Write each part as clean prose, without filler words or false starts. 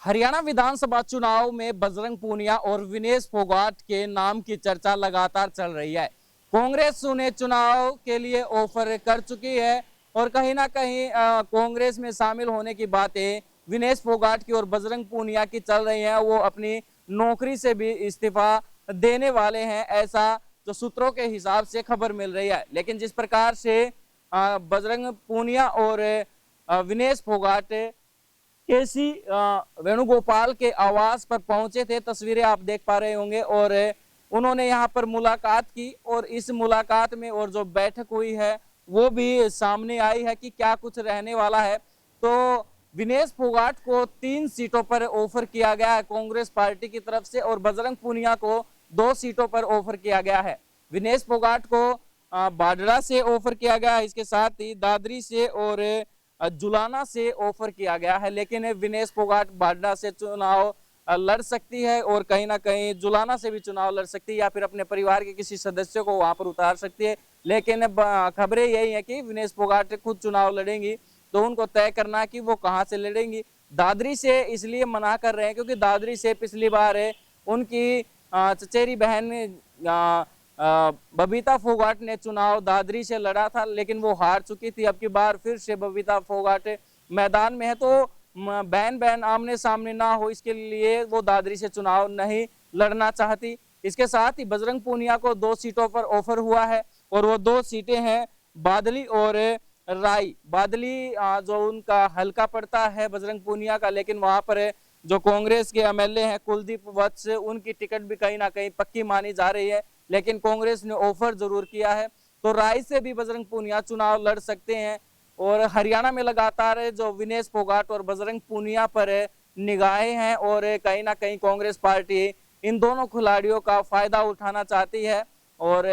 हरियाणा विधानसभा चुनाव में बजरंग पूनिया और विनेश फोगाट के नाम की चर्चा लगातार चल रही है। कांग्रेस उन्हें चुनाव के लिए ऑफर कर चुकी है और कहीं ना कहीं कांग्रेस में शामिल होने की बातें विनेश फोगाट की और बजरंग पूनिया की चल रही है। वो अपनी नौकरी से भी इस्तीफा देने वाले हैं, ऐसा जो सूत्रों के हिसाब से खबर मिल रही है। लेकिन जिस प्रकार से बजरंग पूनिया और विनेश फोगाट केसी वेणुगोपाल के आवास पर पहुंचे थे, तस्वीरें आप देख पा रहे होंगे, और उन्होंने यहां पर मुलाकात की और इस मुलाकात में और जो बैठक हुई है वो भी सामने आई है कि क्या कुछ रहने वाला है। तो विनेश फोगाट को 3 सीटों पर ऑफर किया गया है कांग्रेस पार्टी की तरफ से और बजरंग पूनिया को 2 सीटों पर ऑफर किया गया है। विनेश फोगाट को बाडरा से ऑफर किया गया है, इसके साथ ही दादरी से और जुलाना से ऑफर किया गया है। लेकिन विनेश फोगाट बाडरा से चुनाव लड़ सकती है और कहीं ना कहीं जुलाना से भी चुनाव लड़ सकती है या फिर अपने परिवार के किसी सदस्य को वहां पर उतार सकती है। लेकिन खबरें यही है कि विनेश फोगाट खुद चुनाव लड़ेंगी, तो उनको तय करना है कि वो कहां से लड़ेंगी। दादरी से इसलिए मना कर रहे हैं क्योंकि दादरी से पिछली बार उनकी चचेरी बहन बबीता फोगाट ने चुनाव दादरी से लड़ा था, लेकिन वो हार चुकी थी। अब की बार फिर से बबीता फोगाट मैदान में है, तो बहन बहन आमने सामने ना हो, इसके लिए वो दादरी से चुनाव नहीं लड़ना चाहती। इसके साथ ही बजरंग पूनिया को 2 सीटों पर ऑफर हुआ है और वो 2 सीटें हैं बादली और राई। बादली जो उनका हल्का पड़ता है बजरंग पूनिया का, लेकिन वहां पर जो कांग्रेस के एमएलए हैं कुलदीप वत्स, उनकी टिकट भी कहीं ना कहीं पक्की मानी जा रही है, लेकिन कांग्रेस ने ऑफर जरूर किया है। तो राय से भी बजरंग पूनिया चुनाव लड़ सकते हैं। और हरियाणा में लगातार जो विनेश फोगाट और बजरंग पूनिया पर निगाहें हैं और कहीं ना कहीं कांग्रेस पार्टी इन दोनों खिलाड़ियों का फायदा उठाना चाहती है। और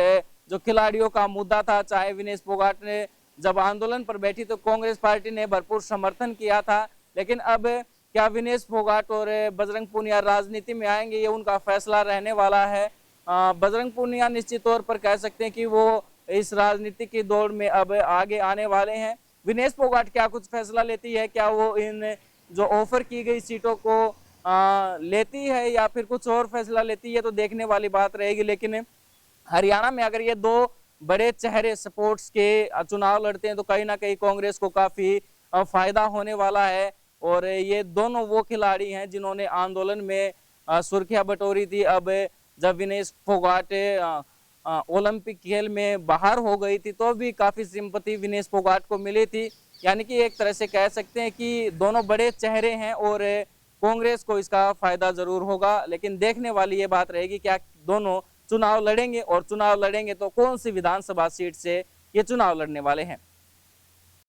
जो खिलाड़ियों का मुद्दा था, चाहे विनेश फोगाट ने जब आंदोलन पर बैठी तो कांग्रेस पार्टी ने भरपूर समर्थन किया था, लेकिन अब क्या विनेश फोगाट और बजरंग पूनिया राजनीति में आएंगे, ये उनका फैसला रहने वाला है। बजरंग पूनिया निश्चित तौर पर कह सकते हैं कि वो इस राजनीति की दौड़ में अब आगे आने वाले हैं। विनेश फोगाट क्या कुछ फैसला लेती है, क्या वो इन जो ऑफर की गई सीटों को लेती है या फिर कुछ और फैसला लेती है, तो देखने वाली बात रहेगी। लेकिन हरियाणा में अगर ये 2 बड़े चेहरे सपोर्ट्स के चुनाव लड़ते हैं तो कहीं ना कहीं कांग्रेस को काफी फायदा होने वाला है। और ये दोनों वो खिलाड़ी हैं जिन्होंने आंदोलन में सुर्खियां बटोरी थी। अब जब विनेश फोगाट ओलंपिक खेल में बाहर हो गई थी तो भी काफी सिंपैथी विनेश फोगाट को मिली थी। यानी कि एक तरह से कह सकते हैं कि दोनों बड़े चेहरे हैं और कांग्रेस को इसका फायदा जरूर होगा। लेकिन देखने वाली ये बात रहेगी क्या दोनों चुनाव लड़ेंगे, और चुनाव लड़ेंगे तो कौन सी विधानसभा सीट से ये चुनाव लड़ने वाले हैं।